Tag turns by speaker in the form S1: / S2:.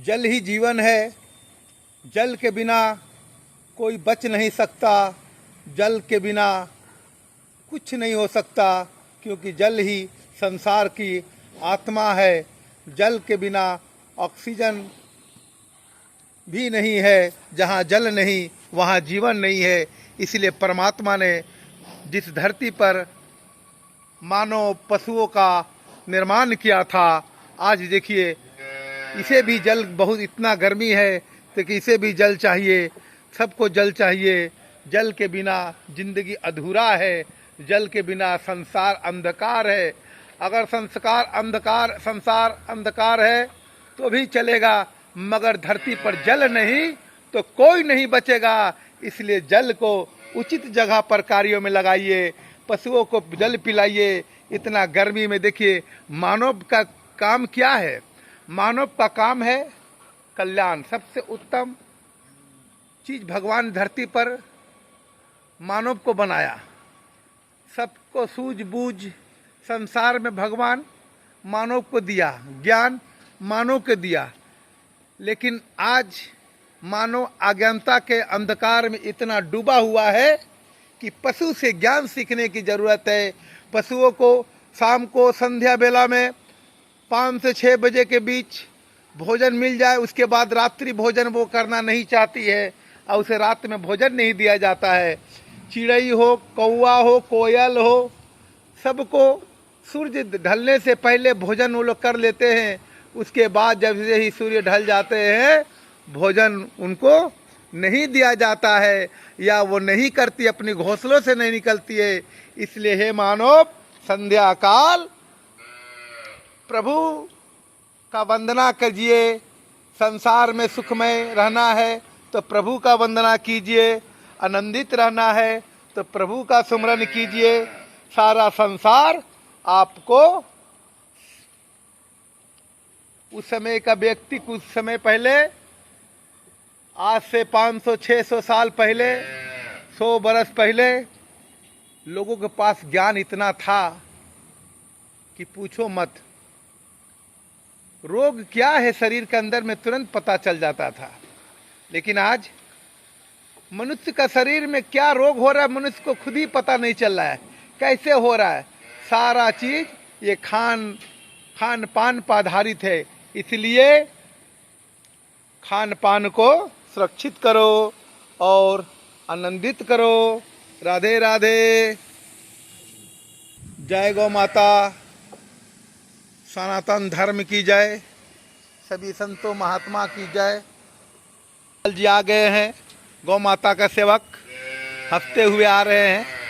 S1: जल ही जीवन है। जल के बिना कोई बच नहीं सकता, जल के बिना कुछ नहीं हो सकता, क्योंकि जल ही संसार की आत्मा है। जल के बिना ऑक्सीजन भी नहीं है, जहाँ जल नहीं वहाँ जीवन नहीं है। इसलिए परमात्मा ने जिस धरती पर मानव पशुओं का निर्माण किया था, आज देखिए इसे भी जल बहुत इतना गर्मी है तो कि इसे भी जल चाहिए, सबको जल चाहिए। जल के बिना जिंदगी अधूरा है, जल के बिना संसार अंधकार है। अगर संसार अंधकार है तो भी चलेगा, मगर धरती पर जल नहीं तो कोई नहीं बचेगा। इसलिए जल को उचित जगह पर कार्यों में लगाइए, पशुओं को जल पिलाइए। इतना गर्मी में देखिए मानव का काम क्या है? मानव का काम है कल्याण। सबसे उत्तम चीज भगवान धरती पर मानव को बनाया, सबको सूझबूझ संसार में भगवान मानव को दिया, ज्ञान मानव को दिया। लेकिन आज मानव अज्ञानता के अंधकार में इतना डूबा हुआ है कि पशु से ज्ञान सीखने की जरूरत है। पशुओं को शाम को संध्या बेला में 5 से 6 बजे के बीच भोजन मिल जाए, उसके बाद रात्रि भोजन वो करना नहीं चाहती है और उसे रात में भोजन नहीं दिया जाता है। चिड़ई हो, कौवा हो, कोयल हो, सबको सूर्य ढलने से पहले भोजन वो लोग कर लेते हैं। उसके बाद जब से ही सूर्य ढल जाते हैं भोजन उनको नहीं दिया जाता है, या वो नहीं करती, अपनी घोंसलों से नहीं निकलती है। इसलिए हे मानव, संध्या काल प्रभु का वंदना कीजिए। संसार में सुखमय रहना है तो प्रभु का वंदना कीजिए, आनंदित रहना है तो प्रभु का सुमरन कीजिए। सारा संसार आपको, उस समय का व्यक्ति कुछ समय पहले, आज से 500-600 साल पहले, 100 बरस पहले लोगों के पास ज्ञान इतना था कि पूछो मत। रोग क्या है शरीर के अंदर में तुरंत पता चल जाता था। लेकिन आज मनुष्य का शरीर में क्या रोग हो रहा है मनुष्य को खुद ही पता नहीं चल रहा है, कैसे हो रहा है। सारा चीज ये खान पान पर आधारित है। इसलिए खान पान को सुरक्षित करो और आनंदित करो। राधे राधे। जय गौ माता, सनातन धर्म की जय, सभी संतों महात्मा की जय। जी आ गए हैं, गौ माता का सेवक हंसते हुए आ रहे हैं।